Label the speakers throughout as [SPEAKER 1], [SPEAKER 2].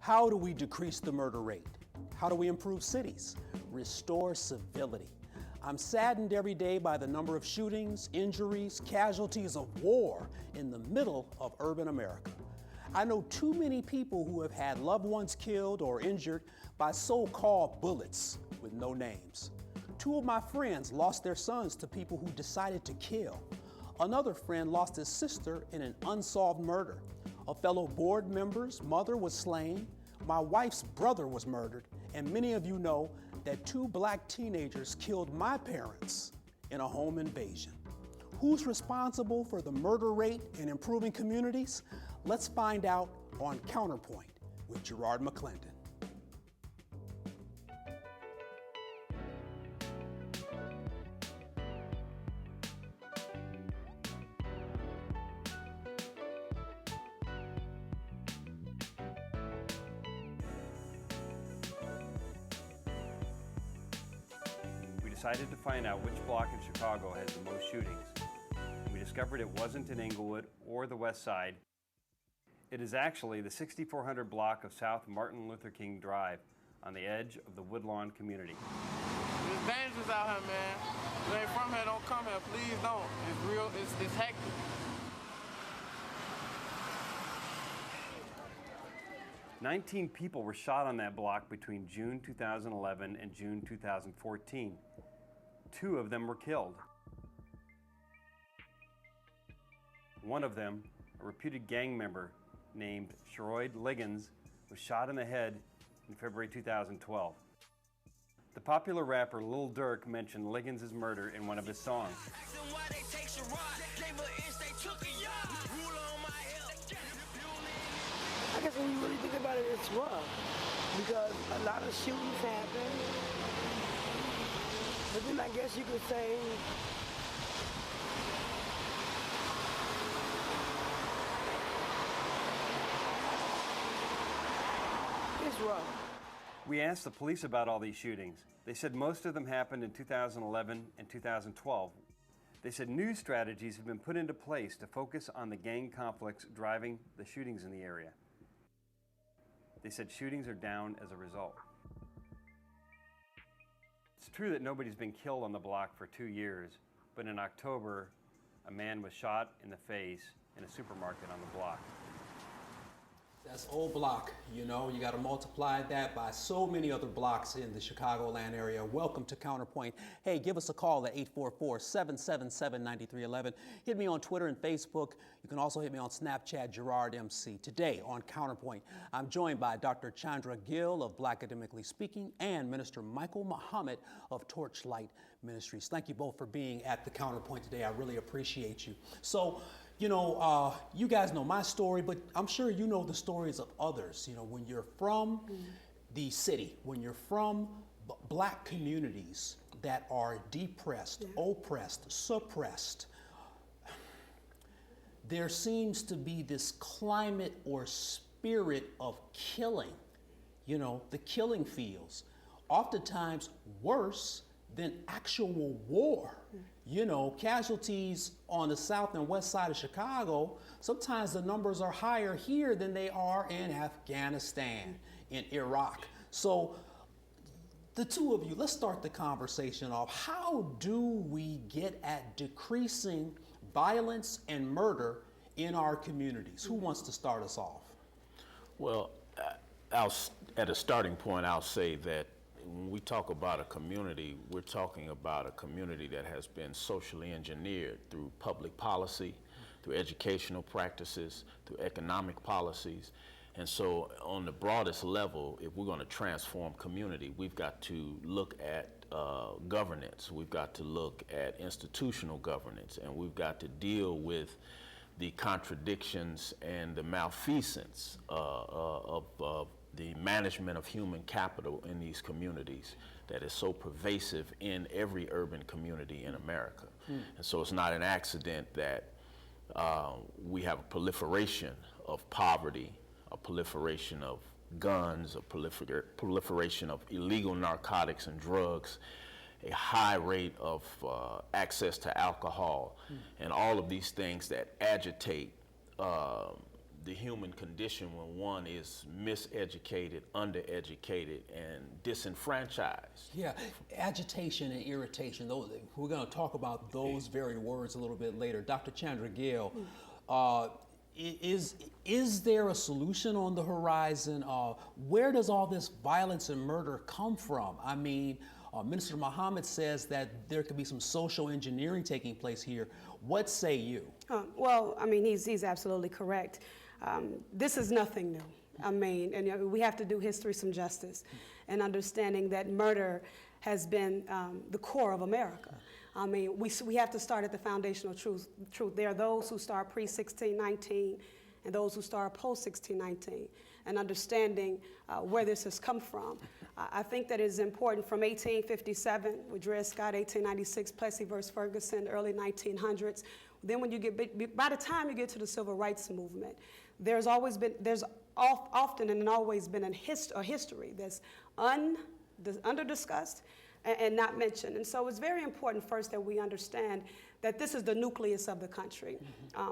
[SPEAKER 1] How do we decrease the murder rate? How do we improve cities? Restore civility. I'm saddened every day by the number of shootings, injuries, casualties of war in the middle of urban America. I know too many people who have had loved ones killed or injured by so-called bullets with no names. Two of my friends lost their sons to people who decided to kill. Another friend lost his sister in an unsolved murder. A fellow board member's mother was slain. My wife's brother was murdered. And many of you know that two black teenagers killed my parents in a home invasion. Who's responsible for the murder rate in improving communities? Let's find out on CounterPoint with Gerard McClendon.
[SPEAKER 2] We decided to find out which block in Chicago has the most shootings. We discovered it wasn't in Englewood or the West Side. It is actually the 6400 block of South Martin Luther King Drive on the edge of the Woodlawn community.
[SPEAKER 3] It's dangerous out here, man. If you ain't from here, don't come here. Please don't. It's real, it's hectic.
[SPEAKER 2] "19 people were shot on that block between June 2011 and June 2014. 2 of them were killed. One of them, a reputed gang member named Sherrod Liggins, was shot in the head in February 2012. The popular rapper Lil Durk mentioned Liggins' murder in one of his songs.
[SPEAKER 4] I guess when you really think about it, it's rough because a lot of shootings happen. But then I guess you could say it's rough.
[SPEAKER 2] We asked the police about all these shootings. They said most of them happened in 2011 and 2012. They said new strategies have been put into place to focus on the gang conflicts driving the shootings in the area. They said shootings are down as a result. It's true that nobody's been killed on the block for 2 years, but in October, a man was shot in the face in a supermarket on the block.
[SPEAKER 1] That's old block, you know, you got to multiply that by so many other blocks in the Chicagoland area. Welcome to CounterPoint. Hey, give us a call at 844-777-9311. Hit me on Twitter and Facebook. You can also hit me on Snapchat, Gerard MC. Today on CounterPoint, I'm joined by Dr. Chandra Gill of Black Academically Speaking and Minister Michael Muhammad of Torchlight Ministries. Thank you both for being at the CounterPoint today. I really appreciate you. So, you know, you guys know my story, but I'm sure you know the stories of others. You know, when you're from the city, when you're from black communities that are depressed, oppressed, suppressed, there seems to be this climate or spirit of killing, you know, the killing fields, oftentimes worse than actual war. You know, casualties on the south and west side of Chicago, sometimes the numbers are higher here than they are in Afghanistan, in Iraq. So the two of you, let's start the conversation off. How do we get at decreasing violence and murder in our communities? Who wants to start us off?
[SPEAKER 5] Well, at a starting point, I'll say that when we talk about a community, we're talking about a community that has been socially engineered through public policy, through educational practices, through economic policies. And so on the broadest level, if we're going to transform community, we've got to look at governance, we've got to look at institutional governance, and we've got to deal with the contradictions and the malfeasance of the management of human capital in these communities that is so pervasive in every urban community in America. And so it's not an accident that we have a proliferation of poverty, a proliferation of guns, a proliferation of illegal narcotics and drugs, a high rate of access to alcohol, and all of these things that agitate the human condition when one is miseducated, undereducated, and disenfranchised.
[SPEAKER 1] Yeah, agitation and irritation, those, we're going to talk about those very words a little bit later. Dr. Chandra Gill, is there a solution on the horizon? Where does all this violence and murder come from? I mean, Minister Muhammad says that there could be some social engineering taking place here. What say you?
[SPEAKER 6] Well, I mean, he's absolutely correct. This is nothing new. I mean, and we have to do history some justice and understanding that murder has been the core of America. I mean, we have to start at the foundational truth. There are those who start pre-1619 and those who start post-1619, and understanding where this has come from. I think that it is important from 1857 with Dred Scott, 1896, Plessy versus Ferguson, early 1900s. Then when you get, by the time you get to the Civil Rights Movement, there's often and always been a history that's under-discussed and not mentioned. And so it's very important first that we understand that this is the nucleus of the country.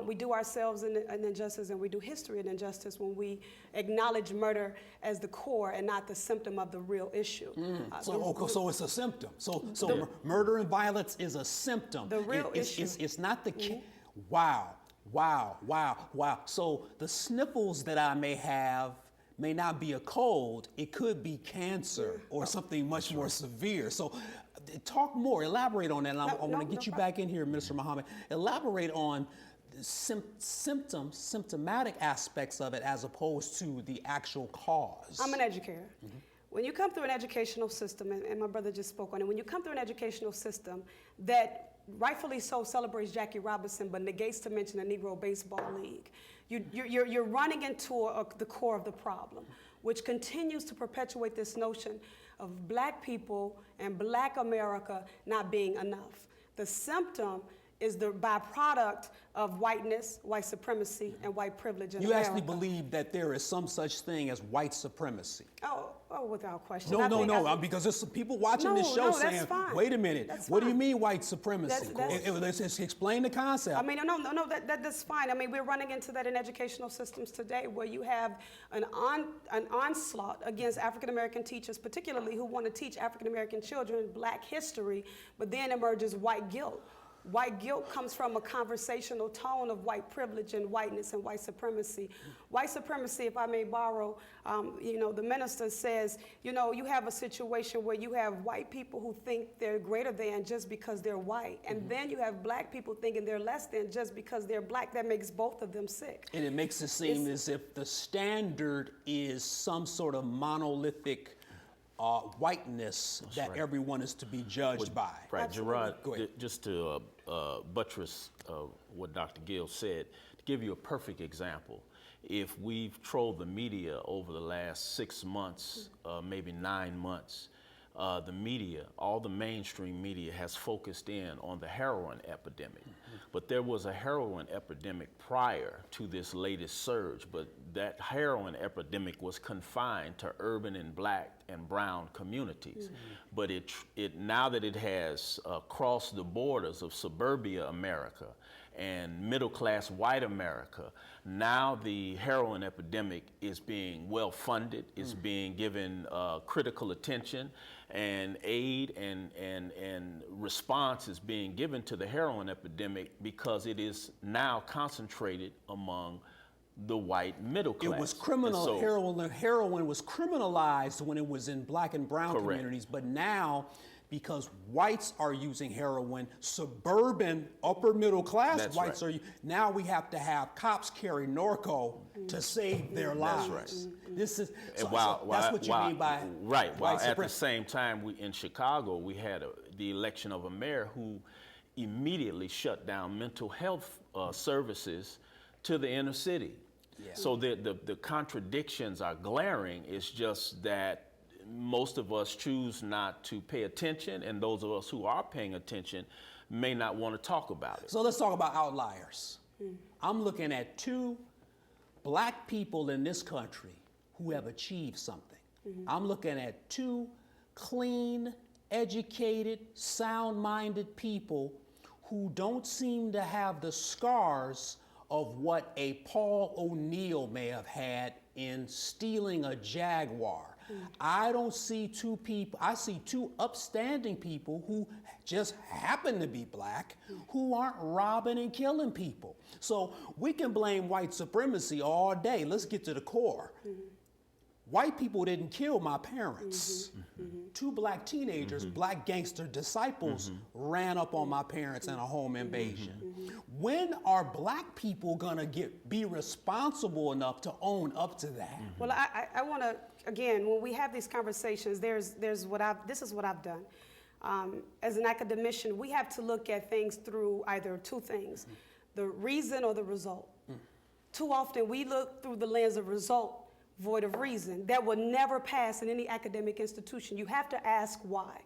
[SPEAKER 6] We do ourselves an injustice and we do history an injustice when we acknowledge murder as the core and not the symptom of the real issue.
[SPEAKER 1] So it's a symptom. So murder and violence is a symptom.
[SPEAKER 6] The real issue.
[SPEAKER 1] It's not the, wow. So the sniffles that I may have may not be a cold, it could be cancer or something much more severe. So talk more, elaborate on that. And I want to get you back in here, Minister Muhammad. Elaborate on the symptomatic aspects of it as opposed to the actual cause.
[SPEAKER 6] I'm an educator. When you come through an educational system, and my brother just spoke on it, when you come through an educational system that rightfully so celebrates Jackie Robinson but negates to mention the Negro Baseball League, you're running into the core of the problem, which continues to perpetuate this notion of black people and black America not being enough. The symptom is the byproduct of whiteness, white supremacy, and white privilege in America.
[SPEAKER 1] You actually believe that there is some such thing as white supremacy?
[SPEAKER 6] Oh, without question.
[SPEAKER 1] No, because there's some people watching this show saying, wait a minute, what do you mean white supremacy? Let's explain the concept.
[SPEAKER 6] I mean, no, that's fine. I mean, we're running into that in educational systems today where you have an onslaught against African-American teachers, particularly who want to teach African-American children black history, but then emerges white guilt. White guilt comes from a conversational tone of white privilege and whiteness and white supremacy. White supremacy, if I may borrow, the minister says, you have a situation where you have white people who think they're greater than just because they're white. And then you have black people thinking they're less than just because they're black. That makes both of them sick.
[SPEAKER 1] And it makes it seem as if the standard is some sort of monolithic whiteness that everyone is to be judged by.
[SPEAKER 5] Right,
[SPEAKER 6] Absolutely.
[SPEAKER 5] Gerard, just to buttress what Dr. Gill said, to give you a perfect example, if we've trolled the media over the last 6 months, maybe 9 months, the media, all the mainstream media has focused in on the heroin epidemic. But there was a heroin epidemic prior to this latest surge, but that heroin epidemic was confined to urban and black and brown communities. But now that it has crossed the borders of suburbia America and middle-class white America, now the heroin epidemic is being well-funded, is being given critical attention, and aid and response is being given to the heroin epidemic because it is now concentrated among the white middle class.
[SPEAKER 1] It was criminal. Heroin was criminalized when it was in black and brown communities, but now, because whites are using heroin, suburban upper middle class whites are. Now we have to have cops carry Norco to save their lives.
[SPEAKER 5] That's right.
[SPEAKER 1] This is
[SPEAKER 5] that's
[SPEAKER 1] what you mean by
[SPEAKER 5] right. While
[SPEAKER 1] white
[SPEAKER 5] at the same time, in Chicago, we had the election of a mayor who immediately shut down mental health services to the inner city. Yeah. So the contradictions are glaring. It's just that most of us choose not to pay attention, and those of us who are paying attention may not want to talk about it.
[SPEAKER 1] So let's talk about outliers. I'm looking at 2 black people in this country who have achieved something. I'm looking at 2 clean, educated, sound-minded people who don't seem to have the scars of what a Paul O'Neill may have had in stealing a Jaguar. I don't see two people, I see two upstanding people who just happen to be black who aren't robbing and killing people. So we can blame white supremacy all day. Let's get to the core. White people didn't kill my parents. Two black teenagers, black gangster disciples, ran up on my parents in a home invasion. When are black people gonna be responsible enough to own up to that?
[SPEAKER 6] Well, I want to, again, when we have these conversations, this is what I've done. As an academician, we have to look at things through either two things, the reason or the result. Too often we look through the lens of result, void of reason. That will never pass in any academic institution. You have to ask why.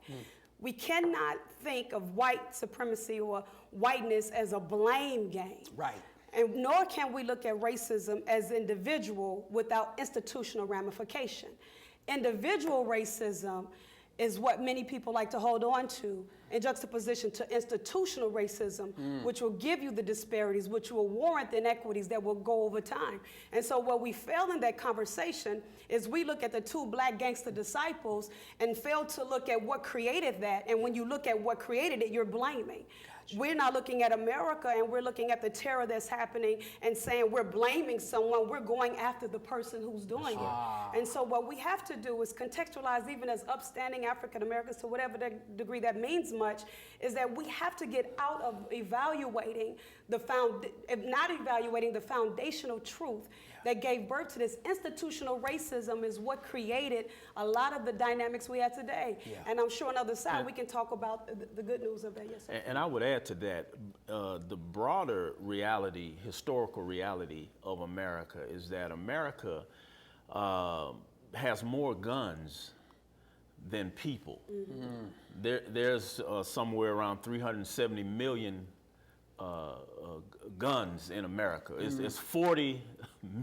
[SPEAKER 6] We cannot think of white supremacy or whiteness as a blame game.
[SPEAKER 1] Right.
[SPEAKER 6] And nor can we look at racism as individual without institutional ramification. Individual racism is what many people like to hold on to in juxtaposition to institutional racism, which will give you the disparities, which will warrant the inequities that will go over time. And so what we fail in that conversation is we look at the two black gangster disciples and fail to look at what created that. And when you look at what created it, you're blaming. We're not looking at America and we're looking at the terror that's happening and saying we're blaming someone, we're going after the person who's doing it. And so what we have to do is contextualize, even as upstanding African Americans, to whatever degree that means much, is that we have to get out of evaluating not evaluating the foundational truth that gave birth to this. Institutional racism is what created a lot of the dynamics we have today. And I'm sure on the other side we can talk about the good news of that. Yes, sir.
[SPEAKER 5] And I would add to that, the broader reality, historical reality of America is that America has more guns than people. There's somewhere around 370 million guns in America. It's 40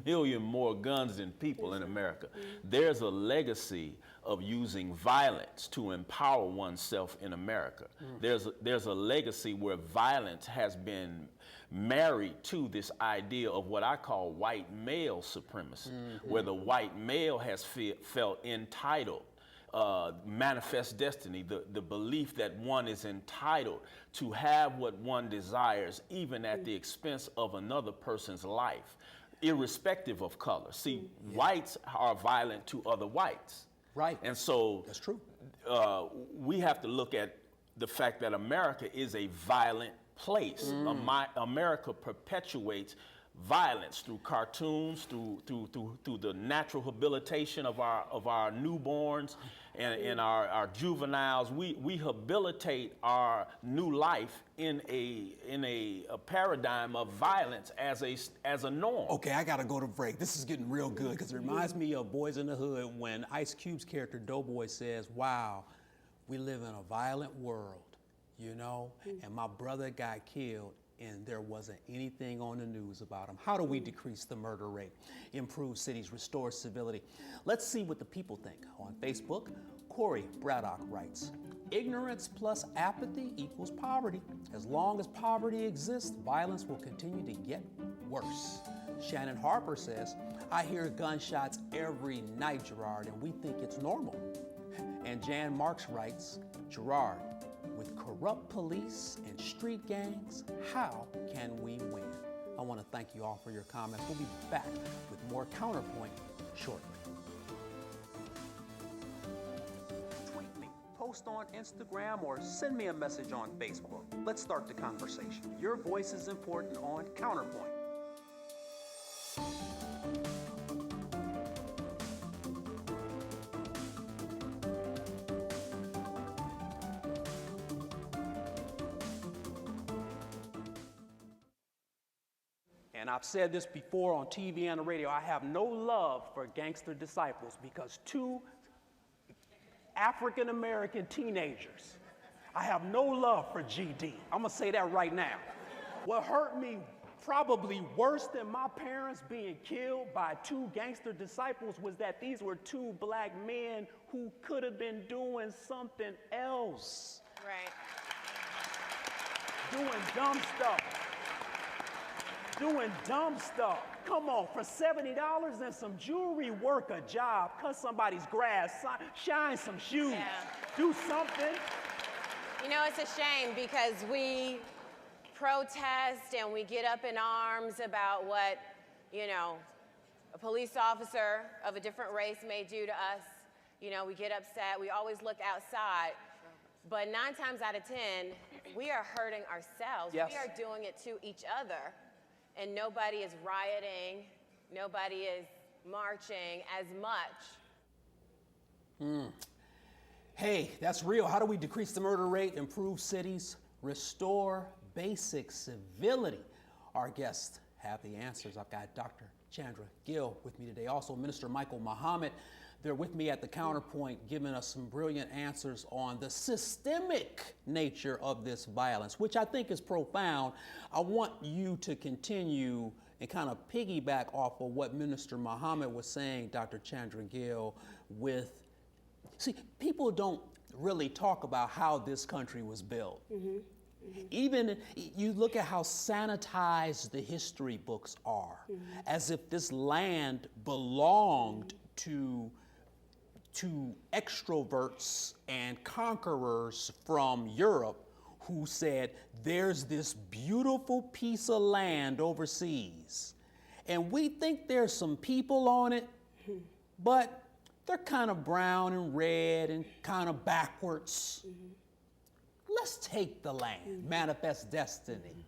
[SPEAKER 5] million more guns than people in America. There's a legacy of using violence to empower oneself in America. There's a legacy where violence has been married to this idea of what I call white male supremacy, where the white male has felt entitled. Manifest destiny, the belief that one is entitled to have what one desires, even at the expense of another person's life, irrespective of color. See, whites are violent to other whites.
[SPEAKER 1] Right.
[SPEAKER 5] And so
[SPEAKER 1] that's true.
[SPEAKER 5] We have to look at the fact that America is a violent place. America perpetuates violence through cartoons, through the natural habilitation of our newborns and our juveniles. We habilitate our new life in a paradigm of violence as a norm.
[SPEAKER 1] Okay, I gotta go to break. This is getting real good because it reminds me of Boys in the Hood when Ice Cube's character Doughboy says, "Wow, we live in a violent world, you know, and my brother got killed and there wasn't anything on the news about him." How do we decrease the murder rate, improve cities, restore civility? Let's see what the people think. On Facebook, Corey Braddock writes, "Ignorance plus apathy equals poverty. As long as poverty exists, violence will continue to get worse." Shannon Harper says, "I hear gunshots every night, Gerard, and we think it's normal." And Jan Marks writes, "Gerard, with corrupt police and street gangs, how can we win?" I want to thank you all for your comments. We'll be back with more Counterpoint shortly. Tweet me, post on Instagram, or send me a message on Facebook. Let's start the conversation. Your voice is important on Counterpoint. And I've said this before on TV and the radio, I have no love for gangster disciples because two African American teenagers, I have no love for GD. I'm gonna say that right now. What hurt me probably worse than my parents being killed by two gangster disciples was that these were two black men who could have been doing something else.
[SPEAKER 7] Right.
[SPEAKER 1] Doing dumb stuff. doing dumb stuff. Come on, for $70 and some jewelry, work a job, cut somebody's grass, shine some shoes, do something.
[SPEAKER 7] You know, it's a shame because we protest and we get up in arms about what, you know, a police officer of a different race may do to us. You know, we get upset, we always look outside. But 9 times out of 10, we are hurting ourselves.
[SPEAKER 1] Yes.
[SPEAKER 7] We are doing it to each other. And nobody is rioting, nobody is marching as much.
[SPEAKER 1] Hey, that's real. How do we decrease the murder rate, improve cities, restore basic civility? Our guests have the answers. I've got Dr. Chandra Gill with me today. Also, Minister Michael Muhammad. They're with me at the CounterPoint, giving us some brilliant answers on the systemic nature of this violence, which I think is profound. I want you to continue and kind of piggyback off of what Minister Muhammad was saying, Dr. Chandra Gill, see, people don't really talk about how this country was built. Even you look at how sanitized the history books are, as if this land belonged to extroverts and conquerors from Europe who said, there's this beautiful piece of land overseas, and we think there's some people on it, but they're kind of brown and red and kind of backwards. Let's take the land, manifest destiny.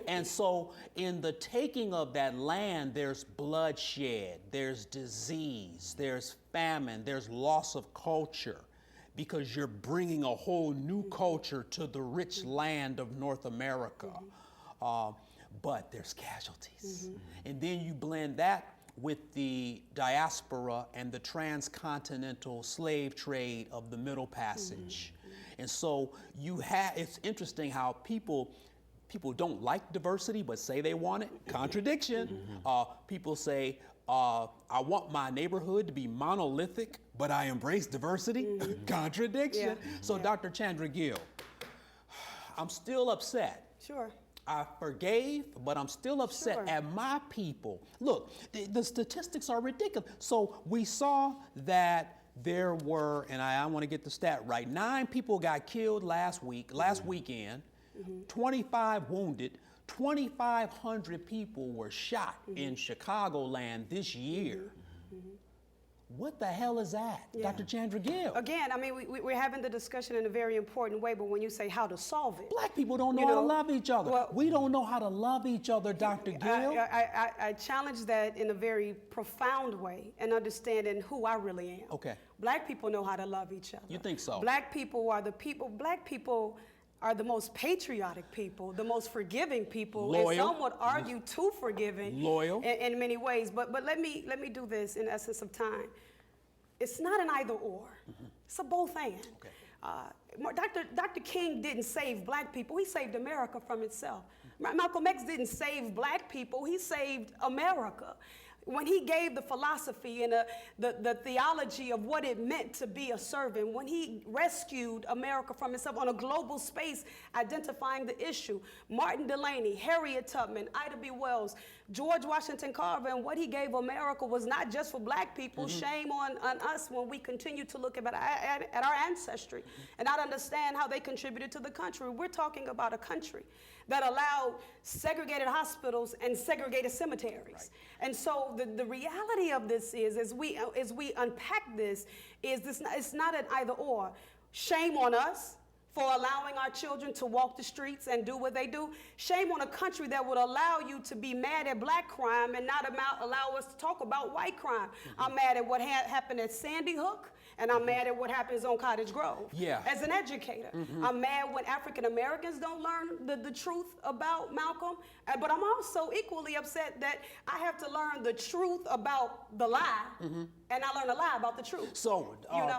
[SPEAKER 1] And so in the taking of that land, there's bloodshed, there's disease, there's famine, there's loss of culture, because you're bringing a whole new culture to the rich land of North America. But there's casualties. And then you blend that with the diaspora and the transcontinental slave trade of the Middle Passage. And so it's interesting how people don't like diversity, but say they want it. Contradiction. People say, I want my neighborhood to be monolithic, but I embrace diversity. Contradiction. So Dr. Chandra Gill, I'm still upset.
[SPEAKER 6] Sure.
[SPEAKER 1] I forgave, but I'm still upset at my people. Look, the statistics are ridiculous. So we saw that there were, and I want to get the stat right, 9 people got killed last weekend, 25 wounded, 2,500 people were shot in Chicagoland this year. What the hell is that, Dr. Chandra Gill?
[SPEAKER 6] Again, I mean, we're having the discussion in a very important way, but when you say how to solve it.
[SPEAKER 1] Black people don't know how to love each other. Well, we don't know how to love each other, Dr. Gill.
[SPEAKER 6] I challenge that in a very profound way and understanding who I really am.
[SPEAKER 1] Okay.
[SPEAKER 6] Black people know how to love each other.
[SPEAKER 1] You think so?
[SPEAKER 6] Black people are the most patriotic people, the most forgiving people.
[SPEAKER 1] Loyal.
[SPEAKER 6] And some would argue too forgiving.
[SPEAKER 1] Loyal.
[SPEAKER 6] In many ways. But let me do this in essence of time. It's not an either or. It's a both and. Okay. Dr. King didn't save black people. He saved America from itself. Malcolm X didn't save black people. He saved America. When he gave the philosophy and the theology of what it meant to be a servant, when he rescued America from itself on a global space, identifying the issue, Martin Delany, Harriet Tubman, Ida B. Wells, George Washington Carver, and what he gave America was not just for black people. Shame on us when we continue to look at our ancestry and not understand how they contributed to the country. We're talking about a country that allowed segregated hospitals and segregated cemeteries. Right. And so the reality of this is, as we unpack this, it's not an either or. Shame on us for allowing our children to walk the streets and do what they do. Shame on a country that would allow you to be mad at black crime and not allow us to talk about white crime. I'm mad at what happened at Sandy Hook, and I'm mad at what happens on Cottage Grove. As an educator, I'm mad when African Americans don't learn the truth about Malcolm, but I'm also equally upset that I have to learn the truth about the lie, and I learn a lie about the truth.
[SPEAKER 1] So,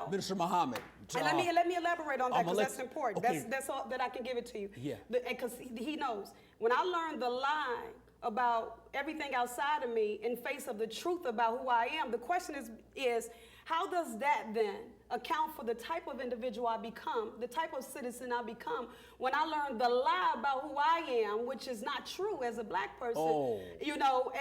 [SPEAKER 1] Minister Muhammad.
[SPEAKER 6] And let me elaborate on that, because that's important.
[SPEAKER 1] Okay.
[SPEAKER 6] That's all that I can give it to you.
[SPEAKER 1] Yeah.
[SPEAKER 6] Because he knows. When I learned the lie about everything outside of me in face of the truth about who I am, the question is how does that then account for the type of individual I become, the type of citizen I become when I learn the lie about who I am, which is not true as a black person, you know,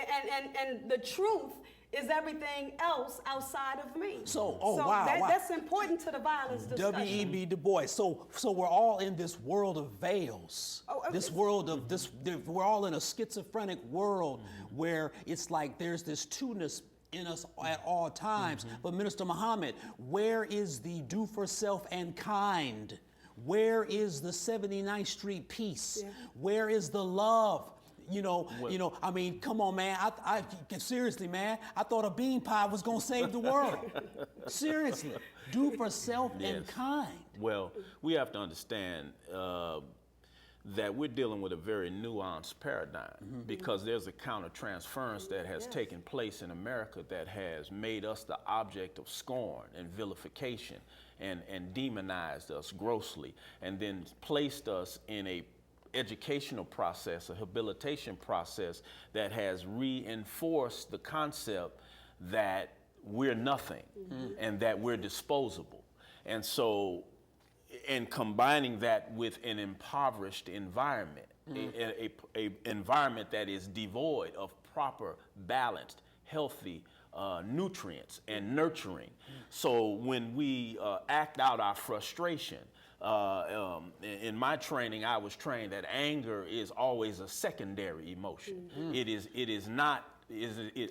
[SPEAKER 6] and the truth is everything else outside of me.
[SPEAKER 1] Wow.
[SPEAKER 6] That's important to the violence discussion.
[SPEAKER 1] W.E.B. Du Bois. So we're all in this world of veils. This world of this. We're all in a schizophrenic world where it's like there's this two-ness in us at all times. But Minister Muhammad, where is the do for self and kind? Where is the 79th Street peace? Yeah. Where is the love? I mean, come on, man. I seriously, man. I thought a bean pie was gonna save the world. Seriously, do for self and kind.
[SPEAKER 5] Well, we have to understand that we're dealing with a very nuanced paradigm because there's a countertransference that has taken place in America that has made us the object of scorn and vilification and demonized us grossly, and then placed us in a educational process, a habilitation process that has reinforced the concept that we're nothing and that we're disposable. And so, and combining that with an impoverished environment, a environment that is devoid of proper, balanced, healthy nutrients and nurturing. So when we act out our frustration, in my training, I was trained that anger is always a secondary emotion.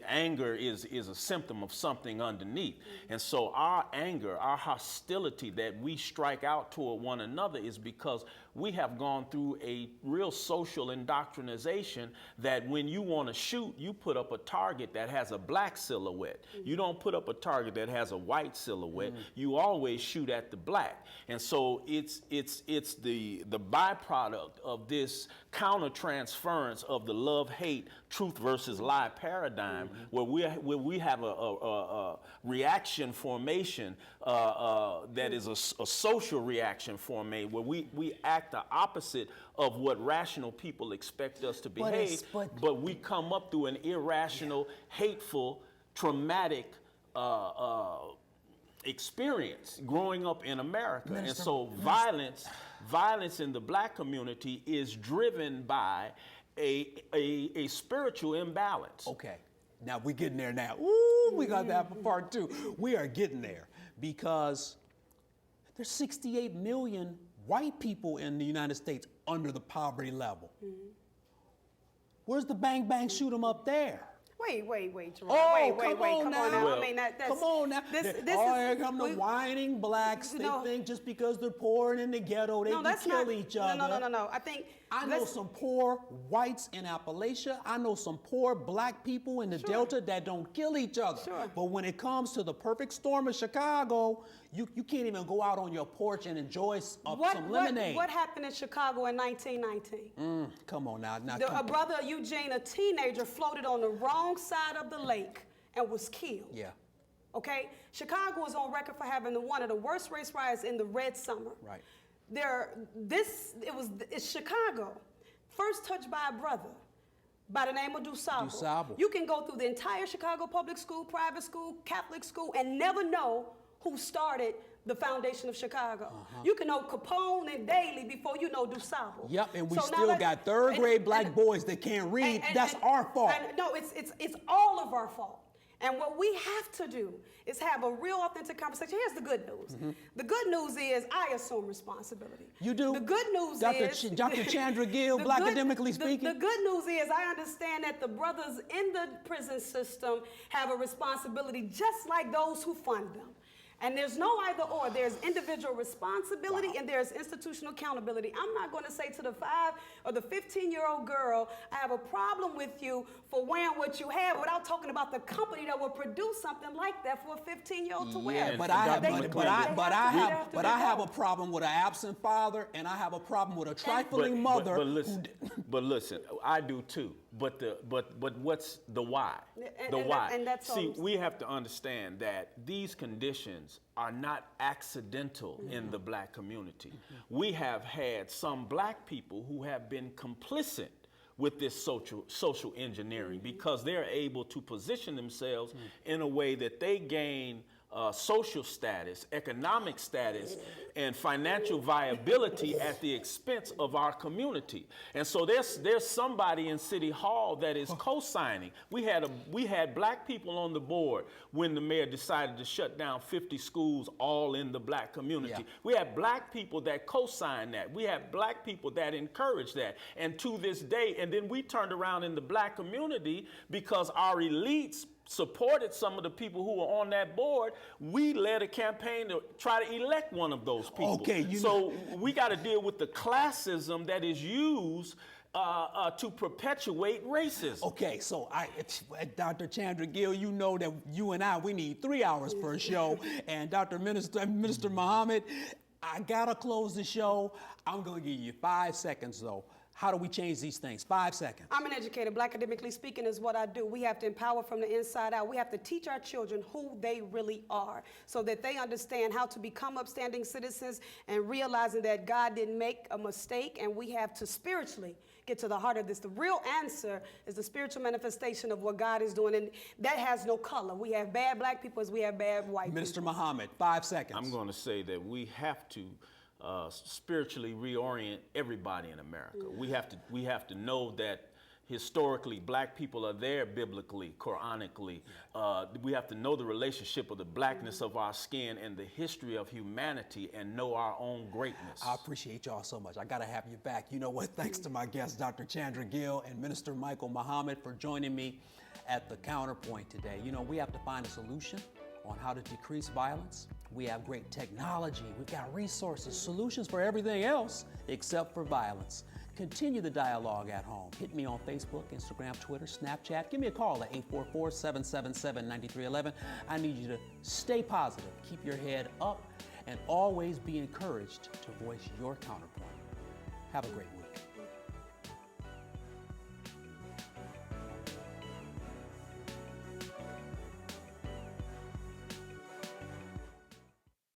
[SPEAKER 5] Anger is a symptom of something underneath. And so our anger, our hostility that we strike out toward one another is because we have gone through a real social indoctrination that when you want to shoot, you put up a target that has a black silhouette. You don't put up a target that has a white silhouette. You always shoot at the black. And so it's the byproduct of this countertransference of the love-hate, truth versus lie paradigm, where we have a reaction formation that is a social reaction formation, where we act the opposite of what rational people expect us to behave, but we come up through an irrational, hateful, traumatic experience growing up in America. And so violence in the black community is driven by a spiritual imbalance.
[SPEAKER 1] Okay, now we're getting there now. Ooh, we got that for part two. We are getting there because there's 68 million white people in the United States under the poverty level. Where's the bang bang shoot 'em up there?
[SPEAKER 6] Wait, Jerome.
[SPEAKER 1] Oh,
[SPEAKER 6] wait, come on now.
[SPEAKER 1] Well,
[SPEAKER 6] I mean, that's,
[SPEAKER 1] come on now. Here come the whining blacks. They
[SPEAKER 6] No.
[SPEAKER 1] think just because they're poor and in the ghetto, they can kill each other.
[SPEAKER 6] No. I
[SPEAKER 1] know some poor whites in Appalachia. I know some poor black people in the Delta that don't kill each other.
[SPEAKER 6] Sure.
[SPEAKER 1] But when it comes to the perfect storm of Chicago, you can't even go out on your porch and enjoy some lemonade.
[SPEAKER 6] What happened in Chicago in 1919?
[SPEAKER 1] Come on now.
[SPEAKER 6] A brother, Eugene, a teenager, floated on the wrong side of the lake and was killed.
[SPEAKER 1] Yeah.
[SPEAKER 6] Okay? Chicago is on record for having one of the worst race riots in the Red Summer.
[SPEAKER 1] Right.
[SPEAKER 6] It's Chicago, first touched by a brother by the name of DuSable. You can go through the entire Chicago public school, private school, Catholic school, and never know who started the foundation of Chicago. You can know Capone and Daley before you know DuSable.
[SPEAKER 1] Yep, and we still got third grade black boys that can't read. That's our fault.
[SPEAKER 6] No, it's all of our fault. And what we have to do is have a real authentic conversation. Here's the good news. The good news is I assume responsibility.
[SPEAKER 1] You do?
[SPEAKER 6] The good news is...
[SPEAKER 1] Dr. Chandra Gill, academically speaking?
[SPEAKER 6] The good news is I understand that the brothers in the prison system have a responsibility just like those who fund them. And there's no either or. There's individual responsibility and there's institutional accountability. I'm not going to say to the 5 or the 15-year-old girl, I have a problem with you for wearing what you have without talking about the company that will produce something like that for a 15-year-old to wear.
[SPEAKER 1] But I have a problem with an absent father, and I have a problem with a trifling mother.
[SPEAKER 5] But listen, I do too. But what's the why?
[SPEAKER 6] And that's
[SPEAKER 5] See, we have to understand that these conditions are not accidental in the black community. We have had some black people who have been complicit with this social engineering, because they're able to position themselves in a way that they gain social status, economic status, and financial viability at the expense of our community. And so there's somebody in City Hall that is co-signing. We had black people on the board when the mayor decided to shut down 50 schools all in the black community.
[SPEAKER 1] Yeah.
[SPEAKER 5] We had black people that co-signed that. We had black people that encouraged that. And to this day, and then we turned around in the black community because our elites supported some of the people who were on that board. We led a campaign to try to elect one of those people.
[SPEAKER 1] Okay,
[SPEAKER 5] so we got to deal with the classism that is used to perpetuate racism.
[SPEAKER 1] Okay, so Dr. Chandra Gill, you know that you and we need 3 hours per show. And Dr. Minister Muhammad, I gotta close the show. I'm gonna give you 5 seconds though. How do we change these things? 5 seconds.
[SPEAKER 6] I'm an educator. Black academically speaking is what I do. We have to empower from the inside out. We have to teach our children who they really are so that they understand how to become upstanding citizens and realizing that God didn't make a mistake, and we have to spiritually get to the heart of this. The real answer is the spiritual manifestation of what God is doing, and that has no color. We have bad black people as we have bad white people.
[SPEAKER 1] Minister Muhammad, 5 seconds.
[SPEAKER 5] I'm going to say that we have to spiritually reorient everybody in America. We have to know that historically black people are there biblically, Quranically. We have to know the relationship of the blackness of our skin and the history of humanity and know our own greatness.
[SPEAKER 1] I appreciate y'all so much. I gotta have you back. You know what? Thanks to my guests, Dr. Chandra Gill and Minister Michael Muhammad, for joining me at the CounterPoint today. You know, we have to find a solution on how to decrease violence. We have great technology, we've got resources, solutions for everything else except for violence. Continue the dialogue at home. Hit me on Facebook, Instagram, Twitter, Snapchat. Give me a call at 844-777-9311. I need you to stay positive, keep your head up, and always be encouraged to voice your counterpoint. Have a great week.